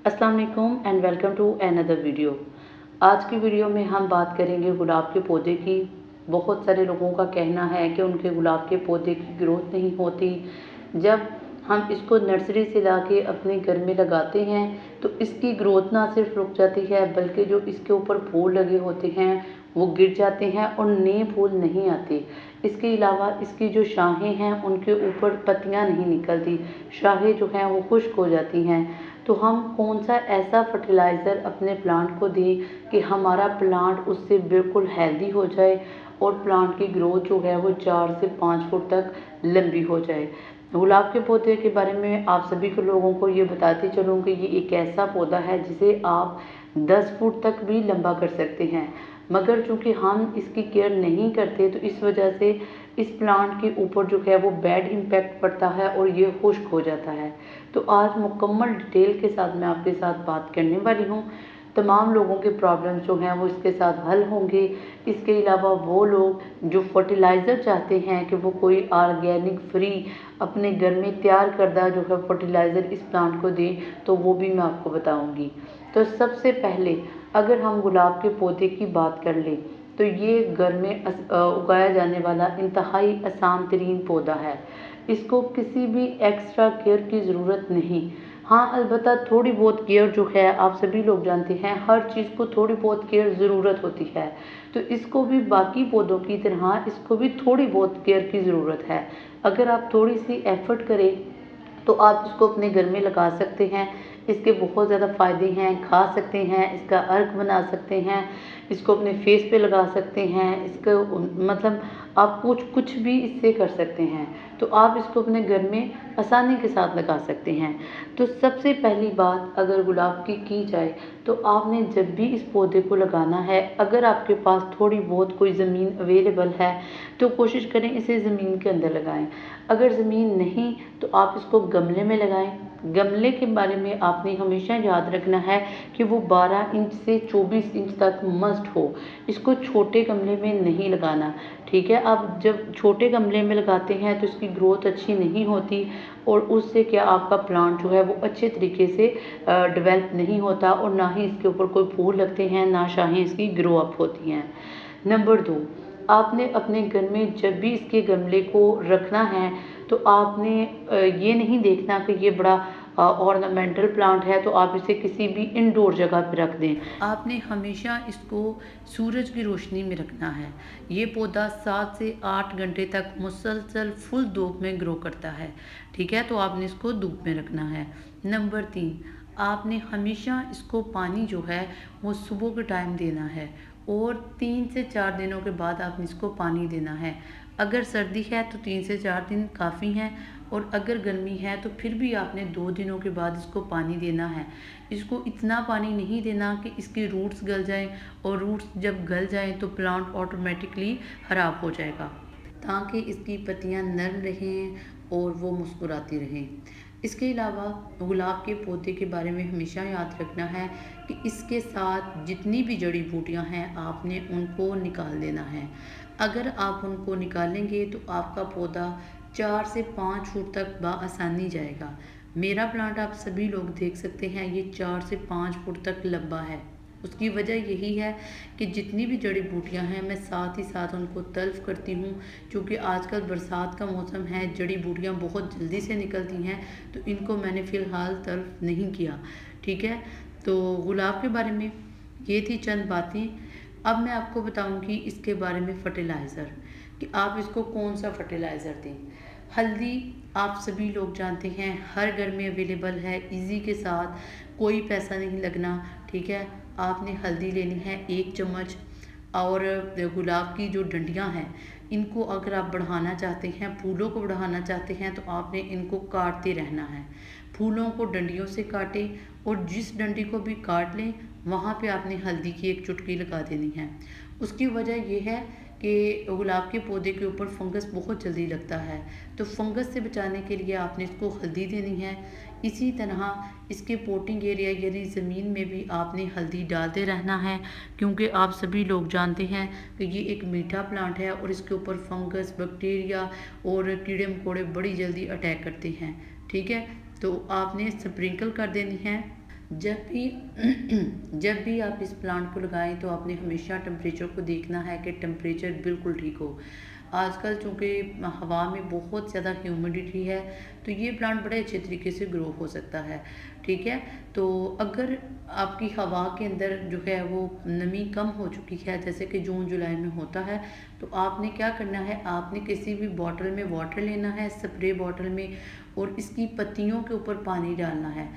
अस्सलाम वालेकुम and welcome to another video. आज की वीडियो में हम बात करेंगे गुलाब के पौधे की। बहुत सारे लोगों का कहना है कि उनके गुलाब के पौधे की ग्रोथ नहीं होती। जब हम इसको नर्सरी से लाके अपने घर में लगाते हैं तो इसकी ग्रोथ ना सिर्फ रुक जाती है बल्कि जो इसके ऊपर फूल लगे होते हैं वो गिर जाते हैं और नए फूल नहीं आते। इसके अलावा इसकी जो शाखें हैं उनके ऊपर पत्तियां नहीं निकलती, शाखें जो हैं वो खुश्क हो जाती हैं। तो हम कौन सा ऐसा फर्टिलाइज़र अपने प्लांट को दें कि हमारा प्लांट उससे बिल्कुल हेल्दी हो जाए और प्लांट की ग्रोथ जो है वो 4 से 5 फुट तक लंबी हो जाए। गुलाब के पौधे के बारे में आप सभी को लोगों को ये बताती चलूँ कि ये एक ऐसा पौधा है जिसे आप 10 फुट तक भी लंबा कर सकते हैं, मगर चूँकि हम इसकी केयर नहीं करते तो इस वजह से इस प्लांट के ऊपर जो है वो बैड इम्पैक्ट पड़ता है और ये खुश्क हो जाता है। तो आज मुकम्मल डिटेल के साथ मैं आपके साथ बात करने वाली हूँ। तमाम लोगों के प्रॉब्लम्स जो हैं वो इसके साथ हल होंगे। इसके अलावा वो लोग जो फर्टिलाइज़र चाहते हैं कि वो कोई ऑर्गेनिक फ्री अपने घर में तैयार करदा जो है फर्टिलाइज़र इस प्लांट को दें तो वो भी मैं आपको बताऊँगी। तो सबसे पहले अगर हम गुलाब के पौधे की बात कर लें तो ये घर में उगाया जाने वाला इंतहाई आसान तरीन पौधा है। इसको किसी भी एक्स्ट्रा केयर की ज़रूरत नहीं। हाँ, अलबत्ता थोड़ी बहुत केयर जो है आप सभी लोग जानते हैं हर चीज़ को थोड़ी बहुत केयर ज़रूरत होती है। तो इसको भी बाकी पौधों की तरह इसको भी थोड़ी बहुत केयर की ज़रूरत है। अगर आप थोड़ी सी एफ़र्ट करें तो आप इसको अपने घर में लगा सकते हैं। इसके बहुत ज़्यादा फ़ायदे हैं, खा सकते हैं, इसका अर्क बना सकते हैं, इसको अपने फेस पे लगा सकते हैं, इसको मतलब आप कुछ भी इससे कर सकते हैं। तो आप इसको अपने घर में आसानी के साथ लगा सकते हैं। तो सबसे पहली बात अगर गुलाब की जाए तो आपने जब भी इस पौधे को लगाना है, अगर आपके पास थोड़ी बहुत कोई ज़मीन अवेलेबल है तो कोशिश करें इसे ज़मीन के अंदर लगाएं। अगर ज़मीन नहीं तो आप इसको गमले में लगाएं। गमले के बारे में आपने हमेशा याद रखना है कि वो 12 इंच से 24 इंच तक मस्ट हो। इसको छोटे गमले में नहीं लगाना, ठीक है। आप जब छोटे गमले में लगाते हैं तो इसकी ग्रोथ अच्छी नहीं होती और उससे क्या आपका प्लांट जो है वो अच्छे तरीके से डेवलप नहीं होता और ना ही इसके ऊपर कोई फूल लगते हैं, ना शाखें इसकी ग्रो अप होती हैं। नंबर 2, आपने अपने घर में जब भी इसके गमले को रखना है तो आपने ये नहीं देखना कि ये बड़ा ऑर्नामेंटल प्लांट है तो आप इसे किसी भी इंडोर जगह पर रख दें। आपने हमेशा इसको सूरज की रोशनी में रखना है। ये पौधा 7 से 8 घंटे तक मुसलसल फुल धूप में ग्रो करता है, ठीक है। तो आपने इसको धूप में रखना है। नंबर 3, आपने हमेशा इसको पानी जो है वो सुबह के टाइम देना है और 3 से 4 दिनों के बाद आपने इसको पानी देना है। अगर सर्दी है तो 3 से 4 दिन काफ़ी हैं और अगर गर्मी है तो फिर भी आपने 2 दिनों के बाद इसको पानी देना है। इसको इतना पानी नहीं देना कि इसकी रूट्स गल जाएं और रूट्स जब गल जाएं तो प्लांट ऑटोमेटिकली ख़राब हो जाएगा, ताकि इसकी पत्तियां नरम रहें और वो मुस्कुराती रहें। इसके अलावा गुलाब के पौधे के बारे में हमेशा याद रखना है कि इसके साथ जितनी भी जड़ी बूटियां हैं आपने उनको निकाल देना है। अगर आप उनको निकालेंगे तो आपका पौधा 4 से 5 फुट तक बआसानी जाएगा। मेरा प्लांट आप सभी लोग देख सकते हैं ये 4 से 5 फुट तक लंबा है। उसकी वजह यही है कि जितनी भी जड़ी बूटियां हैं मैं साथ ही साथ उनको तल्फ करती हूँ, क्योंकि आजकल बरसात का मौसम है, जड़ी बूटियां बहुत जल्दी से निकलती हैं, तो इनको मैंने फ़िलहाल तल्फ नहीं किया, ठीक है। तो गुलाब के बारे में ये थी चंद बातें। अब मैं आपको बताऊंगी इसके बारे में फर्टिलाइज़र कि आप इसको कौन सा फर्टिलाइज़र दें। हल्दी आप सभी लोग जानते हैं हर घर में अवेलेबल है, इजी के साथ, कोई पैसा नहीं लगना, ठीक है। आपने हल्दी लेनी है 1 चम्मच और गुलाब की जो डंडियां हैं इनको अगर आप बढ़ाना चाहते हैं, फूलों को बढ़ाना चाहते हैं तो आपने इनको काटते रहना है। फूलों को डंडियों से काटें और जिस डंडी को भी काट लें वहाँ पे आपने हल्दी की 1 चुटकी लगा देनी है। उसकी वजह यह है कि गुलाब के पौधे के ऊपर फंगस बहुत जल्दी लगता है, तो फंगस से बचाने के लिए आपने इसको हल्दी देनी है। इसी तरह इसके पोटिंग एरिया यानी ज़मीन में भी आपने हल्दी डालते रहना है, क्योंकि आप सभी लोग जानते हैं कि ये एक मीठा प्लांट है और इसके ऊपर फंगस, बैक्टीरिया और कीड़े मकोड़े बड़ी जल्दी अटैक करते हैं, ठीक है। तो आपने स्प्रिंकल कर देनी है जब भी जब भी आप इस प्लांट को लगाएं तो आपने हमेशा टेम्परेचर को देखना है कि टेम्परेचर बिल्कुल ठीक हो। आजकल चूँकि हवा में बहुत ज़्यादा ह्यूमिडिटी है, तो ये प्लांट बड़े अच्छे तरीके से ग्रो हो सकता है, ठीक है। तो अगर आपकी हवा के अंदर जो है वो नमी कम हो चुकी है, जैसे कि जून जुलाई में होता है, तो आपने क्या करना है, आपने किसी भी बॉटल में वाटर लेना है, स्प्रे बॉटल में, और इसकी पत्तियों के ऊपर पानी डालना है।